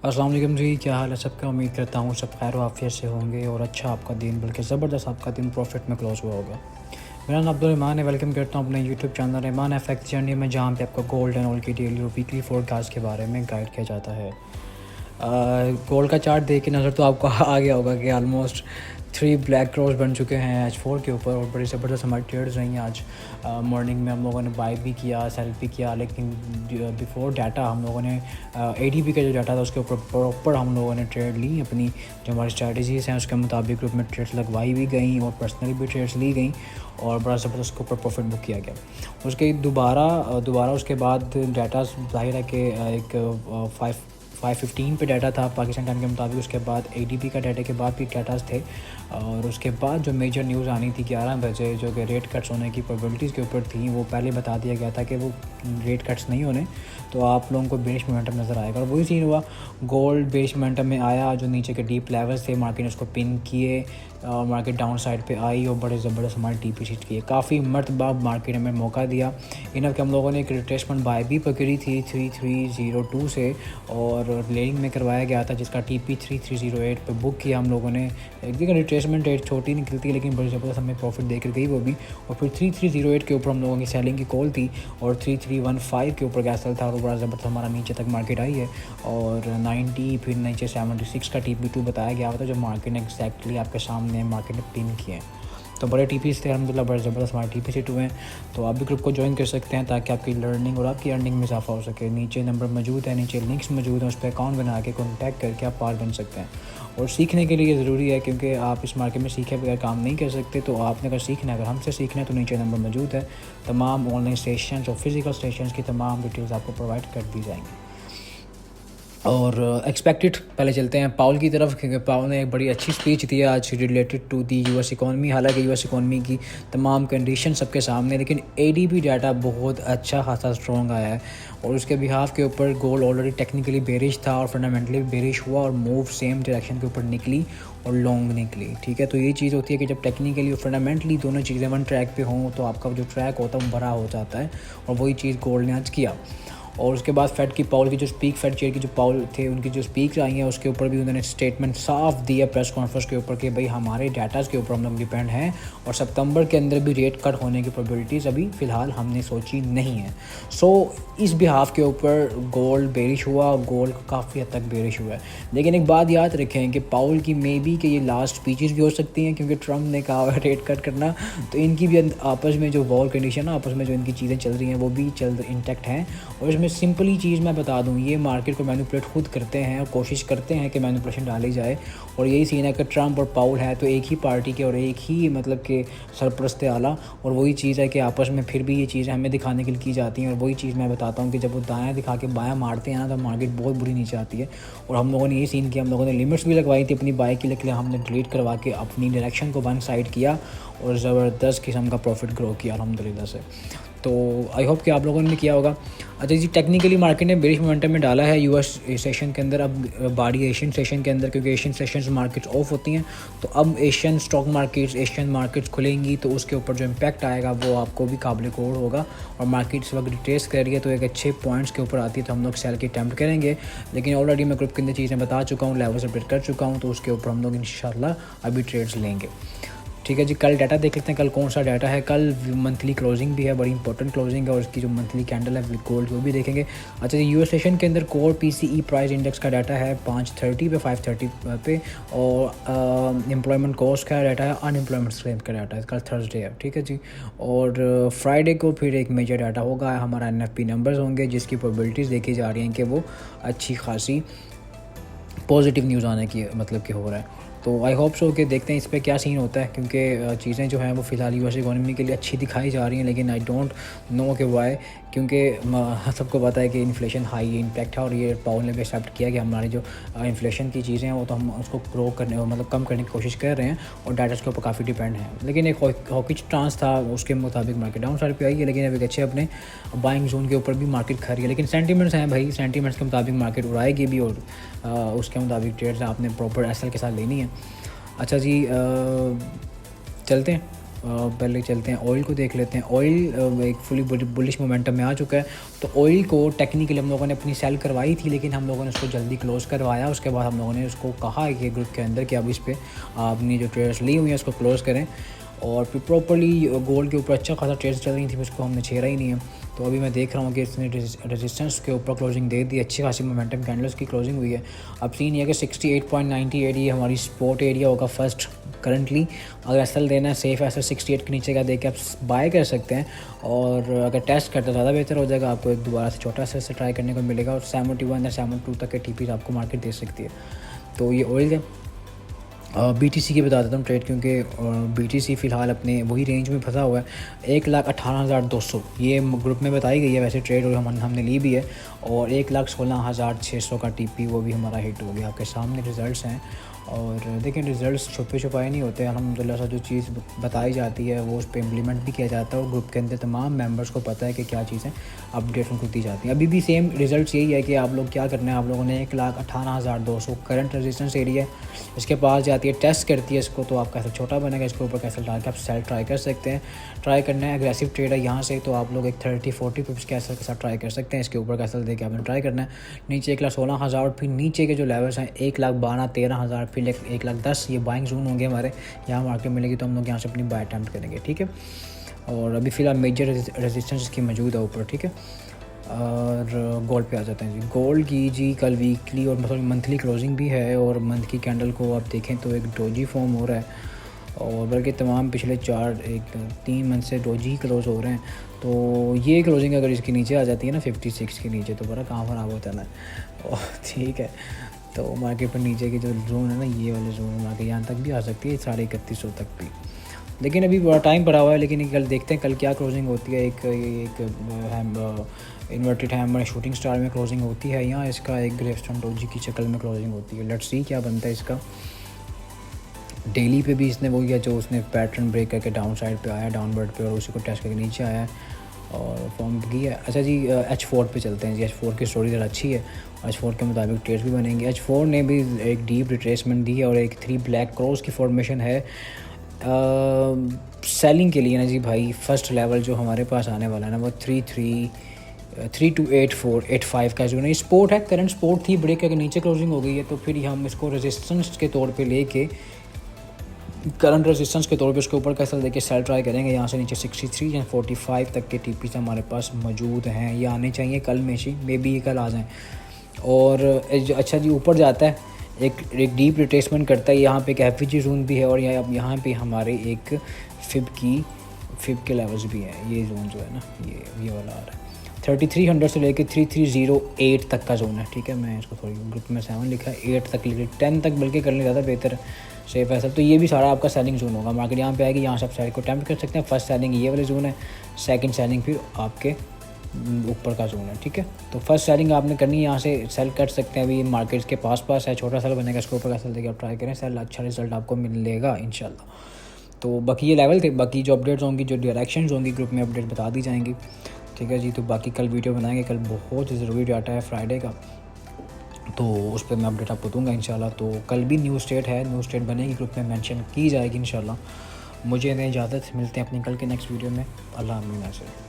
अस्सलाम वालेकुम जी, क्या हाल है सबका। उम्मीद करता हूँ सब खैर आफियत से होंगे और अच्छा आपका दिन, बल्कि ज़बरदस्त आपका दिन प्रॉफिट में क्लोज हुआ होगा। मेरा नाम अब्दुल रहमान है। वेलकम करता हूँ अपने YouTube channel Rahman FX journey में, जहाँ पे आपको गोल्ड एंड ऑयल की डेली और वीकली फोरकास्ट के बारे में गाइड किया जाता है। गोल्ड का चार्ट देख के नज़र तो आपको आ गया होगा कि ऑलमोस्ट 3 ब्लैक क्रॉस बन चुके हैं H4 के ऊपर, और बड़ी ज़बरदस्त हमारी ट्रेड्स रही हैं आज। मॉर्निंग में हम लोगों ने बाय भी किया, सेल भी किया, लेकिन बिफोर डाटा हम लोगों ने ADP का जो डाटा था उसके ऊपर प्रॉपर हम लोगों ने ट्रेड ली। अपनी जो हमारी स्ट्रैटेजीज़ हैं उसके मुताबिक ग्रुप में ट्रेड्स लगवाई भी गई और पर्सनली भी ट्रेड्स ली गई, और बड़ा ज़बरदस्त उसके ऊपर प्रॉफिट बुक किया गया। उसके दोबारा उसके बाद डाटा ज़ाहिर है कि एक 5:15 पे डाटा था पाकिस्तान टाइम के मुताबिक। उसके बाद ADP का डाटा के बाद भी डाटास थे, और उसके बाद जो मेजर न्यूज़ आनी थी 11 बजे, जो कि रेट कट्स होने की प्रोबेबिलिटीज़ के ऊपर थी, वो पहले बता दिया गया था कि वो रेट कट्स नहीं होने, तो आप लोगों को बेरिश मोमेंटम नज़र आएगा। और वही सीन हुआ, गोल्ड बेरिश मोमेंटम में आया। जो नीचे के डीप लेवल्स थे मार्केट ने उसको पिन किए, और मार्केट डाउन साइड पे आई और बड़े ज़बरदस्त हमारे TP हिट किए। काफ़ी मरतबा मार्केट ने हमें मौका दिया इनफ कि हम लोगों ने एक रिट्रेसमेंट बाय भी पकड़ी थी 3302 से, और लेयरिंग में करवाया गया था, जिसका TP 3308 पे बुक किया हम लोगों ने। एक देखिए रिट्रेसमेंट रेट छोटी निकलती है, लेकिन बड़ी ज़बरदस्त हमें प्रॉफिट देकर गई वो भी। और फिर 3308 के ऊपर हम लोगों की सेलिंग की कॉल थी, और 3315 के ऊपर गैस था, तो बड़ा ज़बरदस्त हमारा नीचे तक मार्केट आई है। और 90 फिर नीचे 76 का TP2 बताया गया था, जो मार्केट ने एक्जैक्टली आपके सामने मार्केट ने पिन किए हैं। तो बड़े TPs थे अलहमदिल्ला, बड़े ज़बरदस्त हमारे TP सेट हुए हैं। तो आप भी ग्रुप को ज्वाइन कर सकते हैं ताकि आपकी लर्निंग और आपकी अर्निंग में इजाफा हो सके। नीचे नंबर मौजूद है, नीचे लिंक्स मौजूद हैं, उस पर अकाउंट बना के कॉन्टैक्ट करके आप पार्ट बन सकते हैं। और सीखने के लिए ज़रूरी है, क्योंकि आप इस मार्केट में सीखे बगैर काम नहीं कर सकते। तो आपने अगर सीखना है, अगर हमसे सीखना है, तो नीचे नंबर मौजूद है। तमाम ऑनलाइन सेशन और फिज़िकल सेशन की तमाम डिटेल्स आपको प्रोवाइड कर दी जाएंगी। और एक्सपेक्टेड पहले चलते हैं पाउल की तरफ, क्योंकि पाउल ने एक बड़ी अच्छी स्पीच दी है आज related to the US economy. हालांकि US इकॉनमी की तमाम कंडीशन सबके सामने, लेकिन ADP डाटा बहुत अच्छा खासा स्ट्रॉन्ग आया है, और उसके बिहाफ के ऊपर गोल्ड ऑलरेडी टेक्निकली बेरिश था और फंडामेंटली बेरिश हुआ, और मूव सेम डायरेक्शन के ऊपर निकली और लॉन्ग निकली। ठीक है, तो ये चीज़ होती है कि जब टेक्निकली और फंडामेंटली दोनों चीज़ें वन ट्रैक पे हों, तो आपका जो ट्रैक होता है वो बड़ा हो जाता है, और वही चीज़ गोल्ड ने आज किया। और उसके बाद फेड की पाउल की जो फेड चेयर की जो पाउल थे, उनकी जो स्पीक आई हैं, उसके ऊपर भी उन्होंने स्टेटमेंट साफ दिया प्रेस कॉन्फ्रेंस के ऊपर कि भाई हमारे डाटाज़ के ऊपर हम लोग डिपेंड हैं, और सितंबर के अंदर भी रेट कट होने की प्रोबेबिलिटीज़ अभी फ़िलहाल हमने सोची नहीं है। सो इस बिहाफ के ऊपर गोल्ड बेरिश हुआ, गोल्ड काफ़ी हद तक बेरिश हुआ है। लेकिन एक बात याद रखें कि पाउल की मे बी कि ये लास्ट स्पीचेस भी हो सकती हैं, क्योंकि ट्रम्प ने कहा है रेट कट करना, तो इनकी भी आपस में जो वॉर कंडीशन है, आपस में जो इनकी चीज़ें चल रही हैं, वो भी इंटैक्ट हैं। और इसमें सिंपली चीज़ मैं बता दूं, ये मार्केट को मैनिपुलेट खुद करते हैं और कोशिश करते हैं कि मैनिपुलेशन डाली जाए। और यही सीन है कि ट्रम्प और पाउल है तो एक ही पार्टी के और एक ही मतलब के सरपरस्त आला, और वही चीज़ है कि आपस में फिर भी ये चीज़ें हमें दिखाने के लिए की जाती हैं। और वही चीज़ मैं बताता हूँ कि जब वो दायां दिखा के बायां मारते हैं ना, तो मार्केट बहुत बुरी नीचे आती है। और हम लोगों ने ये सीन किया, हम लोगों ने लिमिट्स भी लगवाई थी अपनी बाय की, लेकिन हमने डिलीट करवा के अपनी डायरेक्शन को वन साइड किया और ज़बरदस्त किस्म का प्रॉफिट ग्रो किया अल्हम्दुलिल्लाह से। तो आई होप कि आप लोगों ने किया होगा। अच्छा जी, टेक्निकली मार्केट ने बेरिश मोमेंटम में डाला है US सेशन के अंदर, अब बारी एशियन सेशन के अंदर, क्योंकि एशियन सेशंस मार्केट्स ऑफ होती हैं, तो अब Asian stock markets, Asian markets खुलेंगी, तो उसके ऊपर जो इम्पैक्ट आएगा वो आपको भी काबिल गौर होगा। और मार्केट इस वक्त रिट्रेस कर रही है, तो एक अच्छे पॉइंट्स के ऊपर आती है, तो हम लोग सेल की अटैम्प्ट करेंगे। लेकिन ऑलरेडी मैं ग्रुप के अंदर चीज़ें बता चुका हूँ, लेवल्स अपडेट कर चुका हूँ, तो उसके ऊपर हम लोग इंशाल्लाह अभी ट्रेड्स लेंगे। ठीक है जी, कल डाटा देख लेते हैं, कल कौन सा डाटा है। कल मंथली क्लोजिंग भी है, बड़ी इंपॉर्टेंट क्लोजिंग है, और उसकी जो मंथली कैंडल है गोल्ड वो भी देखेंगे। अच्छा जी, US सेशन के अंदर कोर PCE प्राइस इंडेक्स का डाटा है 530 पे 530 पे, और एम्प्लॉयमेंट कॉस्ट का डाटा है, अनएम्प्लॉयमेंट स्ट्रेंथ का डाटा है। कल थर्सडे है, ठीक है जी। और फ्राइडे को फिर एक मेजर डाटा होगा, हमारा NFP नंबर्स होंगे, जिसकी प्रोबेबिलिटीज़ देखी जा रही हैं कि वो अच्छी खासी पॉजिटिव न्यूज़ आने की मतलब कि हो रहा है। तो आई होप सो कि देखते हैं इस पर क्या सीन होता है, क्योंकि चीज़ें जो हैं वो फ़िलहाल US इकॉनमी के लिए अच्छी दिखाई जा रही हैं, लेकिन आई डोंट नो कि वाई, क्योंकि सबको पता है कि इन्फ्लेशन हाई इम्पैक्ट है, और ये पाउल ने भी एक्सेप्ट किया कि हमारी जो इन्फ्लेशन की चीज़ें हैं वो तो हम उसको ग्रो करने मतलब कम करने की कोशिश कर रहे हैं, और डाटा के ऊपर काफ़ी डिपेंड है। लेकिन एक हॉकिश ट्रांस था, उसके मुताबिक मार्केट डाउन साइड पे आई है, लेकिन अभी अच्छे अपने बाइंग जोन के ऊपर भी मार्केट खा रही है। लेकिन सेंटीमेंट्स हैं भाई, सेंटीमेंट्स के मुताबिक मार्केट उड़ाएगी भी, और उसके मुताबिक ट्रेड्स आपने प्रॉपर SL के साथ लेनी है। अच्छा जी, चलते हैं पहले चलते हैं ऑयल को देख लेते हैं। ऑयल एक फुली बुलिश मोमेंटम में आ चुका है। तो ऑयल को टेक्निकली हम लोगों ने अपनी सेल करवाई थी, लेकिन हम लोगों ने उसको जल्दी क्लोज़ करवाया। उसके बाद हम लोगों ने उसको कहा कि ग्रुप के अंदर कि अब इस पर आपने जो ट्रेड्स ली हुई हैं उसको क्लोज़ करें, और फिर प्रॉपर्ली गोल्ड के ऊपर अच्छा खासा ट्रेड्स चल रही थी, उसको हमने छेड़ा ही नहीं है। तो अभी मैं देख रहा हूँ कि इसने रेजिस्टेंस के ऊपर क्लोजिंग दे दी, अच्छी खासी मोमेंटम कैंडल्स की क्लोजिंग हुई है। अब सीन ये है कि 68.98 ये हमारी स्पॉट एरिया होगा फर्स्ट करंटली। अगर एसएल देना है सेफ एसएल 68 के नीचे का दे के आप बाय कर सकते हैं, और अगर टेस्ट करते ज़्यादा बेहतर हो जाएगा, आपको एक दोबारा से छोटा सा ट्राई करने को मिलेगा, और 71 या 72 तक के टीपीज आपको मार्केट दे सकती है। तो ये ऑयल है। BTC की बता देता हूँ ट्रेड, क्योंकि BTC फ़िलहाल अपने वही रेंज में फंसा हुआ है। 1,18,200 ये ग्रुप में बताई गई है वैसे ट्रेड, और हमने ली भी है। और 1,16,600 का TP वो भी हमारा हिट हो गया। आपके सामने रिज़ल्ट्स हैं, और देखें रिज़ल्ट्स छुपे छुपाए नहीं होते। अल्हम्दुलिल्लाह से जो चीज़ बताई जाती है वो उस पर इम्प्लीमेंट भी किया जाता है, और ग्रुप के अंदर तमाम मेंबर्स को पता है कि क्या चीज़ें अपडेट उनको दी जाती हैं। अभी भी सेम रिज़ल्ट्स यही है कि आप लोग क्या करना है, आप लोगों ने 1,18,200 करंट रेजिस्टेंस एरिया है, इसके पास जाती है, टेस्ट करती है इसको, तो आपका कैसे छोटा बनेगा, इसके ऊपर कैसे डाल के आप सेल ट्राई कर सकते हैं। ट्राई करना है, एग्रेसिव ट्रेड है यहाँ से, तो आप लोग एक 30-40 पिप्स कैसल के साथ ट्राई कर सकते हैं। इसके ऊपर कैसल दे के आपने ट्राई करना है। नीचे 1,16,000, फिर नीचे के जो लेवल्स हैं 1,12,13,000, फिर 1,10,000 ये बाइंग जोन होंगे हमारे। यहाँ मार्केट मिलेगी तो हम लोग यहाँ से अपनी बाय अटैम्प्ट करेंगे, ठीक है। और अभी फ़िलहाल मेजर रेजिस्टेंस इसकी मौजूद है ऊपर, ठीक है। और गोल्ड पे आ जाते हैं जी। गोल्ड की जी कल वीकली और मतलब मंथली क्लोजिंग भी है, और मंथ की कैंडल को आप देखें तो एक डोजी फॉर्म हो रहा है, और बल्कि तमाम पिछले 3 मंथ से डोजी ही क्लोज़ हो रहे हैं। तो ये क्लोजिंग अगर इसके नीचे आ जाती है ना 56 के नीचे, तो बड़ा काम ख़राब होता है ना। और ठीक है, तो मार्केट पर नीचे की जो जोन है ना, ये वाले जोन मार्केट यहाँ तक भी आ सकती है, 31,500 तक भी, लेकिन अभी बड़ा टाइम पड़ा हुआ है। लेकिन कल देखते हैं कल क्या क्लोजिंग होती है। एक इन्वर्टेड हैमर शूटिंग स्टार में क्लोजिंग होती है यहाँ, इसका एक ग्रेवस्टोन डोजी की शक्ल में क्लोजिंग होती है। लेट्स सी क्या बनता है इसका। डेली पे भी इसने वो किया जो उसने पैटर्न ब्रेक करके डाउन साइड पे आया, डाउनवर्ड पे, और उसी को टेस्ट करके नीचे आया और फॉर्म किया है। अच्छा जी, H4 पे चलते हैं जी। H4 की स्टोरी ज़रा अच्छी है, H4 के मुताबिक ट्रेड्स भी बनेंगे। H4 ने भी एक डीप रिट्रेसमेंट दी है, और एक 3 ब्लैक क्रॉस की फॉर्मेशन है सेलिंग के लिए ना जी भाई। फर्स्ट लेवल जो हमारे पास आने वाला है ना, वो 328485 का जो है स्पोर्ट है, करंट स्पोर्ट थी, ब्रेक करके नीचे क्लोजिंग हो गई है। तो फिर हम इसको रेजिस्टेंस के तौर पे लेके, करंट रेजिस्टेंस के तौर पे उसके ऊपर कैसा देके सेल ट्राई करेंगे। यहाँ से नीचे 63 या 45 तक के टीपी हमारे पास मौजूद हैं, ये आने चाहिए कल में ही, मे बी ये कल आ जाएँ। और अच्छा जी, ऊपर जाता है, एक डीप रिट्रेसमेंट करता है। यहाँ पे एक एफवीजी जोन भी है, और यहाँ पे हमारे एक फिब के लेवल्स भी हैं। ये जोन जो है ना, ये वाला आ रहा है 3300 से लेके 3308 तक का जोन है, ठीक है। मैं इसको थोड़ी ग्रुप में 7 लिखा है, 8 तक लिखे, 10 तक बल्कि करने ज़्यादा बेहतर है, सेफ है सब। तो ये भी सारा आपका सेलिंग जोन होगा। मार्केट यहाँ पे आएगी, यहाँ से आप सेल को अटेम्प्ट कर सकते हैं। फर्स्ट सेलिंग ये वाले जोन है, सेकंड सेलिंग फिर आपके ऊपर का जोन है, ठीक है। तो फर्स्ट सेलिंग आपने करनी है, यहाँ से सेल कर सकते हैं। अभी मार्केट के पास है, छोटा सेल बनेगा, इसके ऊपर का सेल देकर आप ट्राई करें, सेल अच्छा रिजल्ट आपको मिलेगा इंशाल्लाह। तो बाकी ये लेवल थे, बाकी जो अपडेट्स होंगी, जो डायरेक्शंस होंगी, ग्रुप में अपडेट बता दी जाएंगी, ठीक है जी। तो बाकी कल वीडियो बनाएंगे, कल बहुत ज़रूरी डाटा है फ्राइडे का, तो उस पर मैं अपडेट आपको दूंगा इंशाल्लाह। तो कल भी न्यू स्टेट है, न्यू स्टेट बनेगी, ग्रुप में मेंशन की जाएगी इंशाल्लाह। मुझे इजाज़त, मिलते हैं अपनी कल के नेक्स्ट वीडियो में। अल्लाह हाफ़िज़।